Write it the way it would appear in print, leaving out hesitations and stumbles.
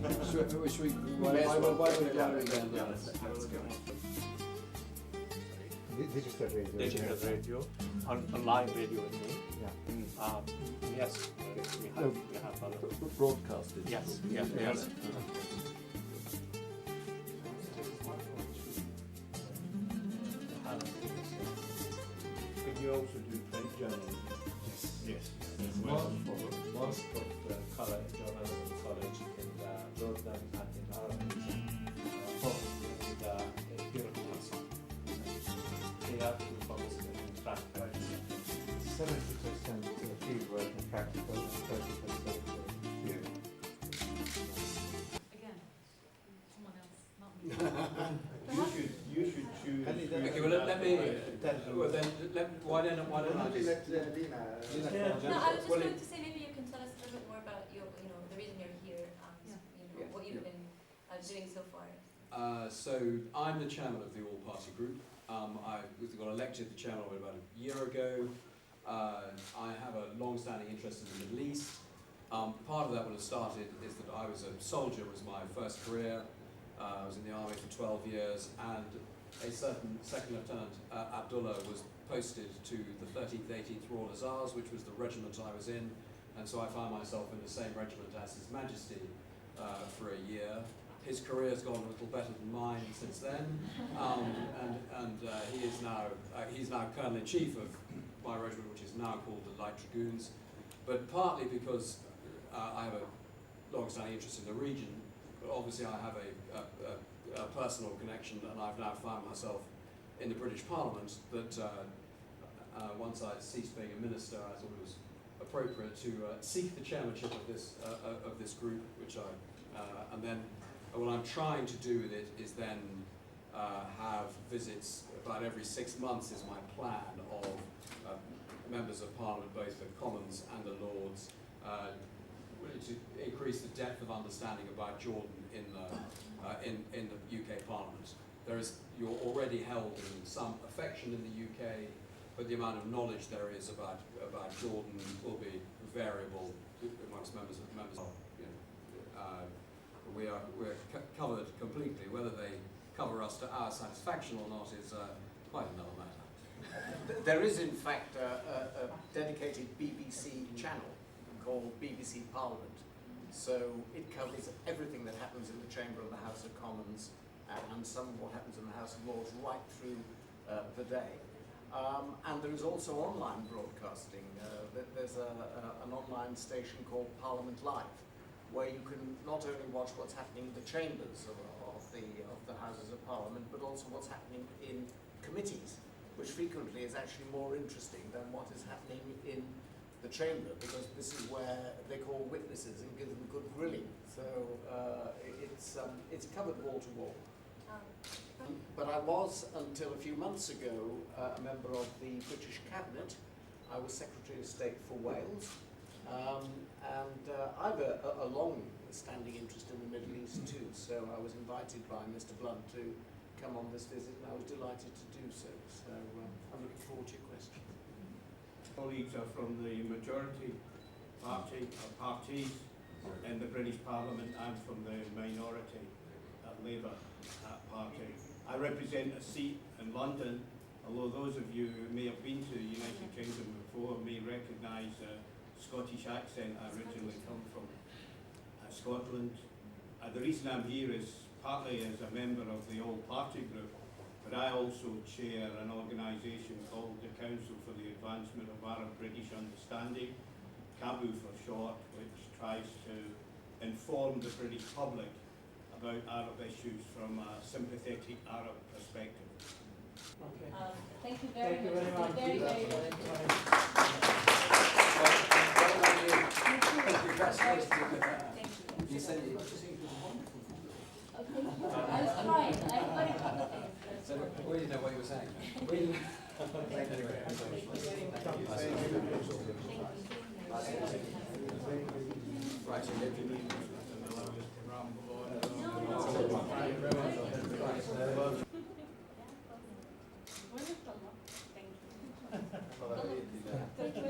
Should we? Why don't we go again? Yeah, let's go. Digital radio. Digital radio, on live radio with me. Yeah. Yes, we have other. Broadcast. Yes, yes. Could you also do print journalism? Yes. Most of the journalism college in ردني and in Ireland they actually focus on practical. 70% field work and practical, and 30% theory. Again, someone else, not me. You should choose. Okay, well let me. Well then, why don't I just? No, I was just going to say maybe you can tell us a little bit more about your, the reason you're here and what you've been doing so far. So I'm the chairman of the all-party group. I got elected the chairman about a year ago. I have a long-standing interest in the Middle East. Part of that would have started is that I was a soldier, was my first career. I was in the army for 12 years, and a certain Second Lieutenant Abdullah was posted to the 13th, 18th Royal Hussars, which was the regiment I was in, and so I found myself in the same regiment as His Majesty for a year. His career's gone a little better than mine since then, and he's now Colonel-in-Chief of my regiment, which is now called the Light Dragoons. But partly because I have a long-standing interest in the region, but obviously I have a personal connection, and I've now found myself in the British Parliament. That once I ceased being a minister, I thought it was appropriate to seek the chairmanship of this group, which and then. What I'm trying to do with it is then have visits about every 6 months is my plan of members of Parliament, both the Commons and the Lords, really to increase the depth of understanding about Jordan in the UK Parliament. You're already held in some affection in the UK, but the amount of knowledge there is about Jordan will be variable amongst members. We're covered completely. Whether they cover us to our satisfaction or not is quite another matter. There is, in fact, a dedicated BBC channel called BBC Parliament. So it covers everything that happens in the Chamber of the House of Commons and some of what happens in the House of Lords right through the day. And there is also online broadcasting. There's an online station called Parliament Live, where you can not only watch what's happening in the chambers of the Houses of Parliament, but also what's happening in committees, which frequently is actually more interesting than what is happening in the chamber, because this is where they call witnesses and give them good grilling. So it's covered wall to wall. But I was, until a few months ago, a member of the British Cabinet. I was Secretary of State for Wales. And I have a long-standing interest in the Middle East too, so I was invited by Mr. Blunt to come on this visit, and I was delighted to do so. So I'm looking forward to your questions. Colleagues are from the majority parties in the British Parliament and from the minority Labour Party. I represent a seat in London, although those of you who may have been to the United Kingdom before may recognise Scottish accent. I originally come from Scotland. The reason I'm here is partly as a member of the all-party group, but I also chair an organisation called the Council for the Advancement of Arab-British Understanding, CABU for short, which tries to inform the British public about Arab issues from a sympathetic Arab perspective. Okay. Thank you very much. Very, very good. You said it. I was trying. I got it. So we didn't know what you were saying. Right, so if you need Thank you.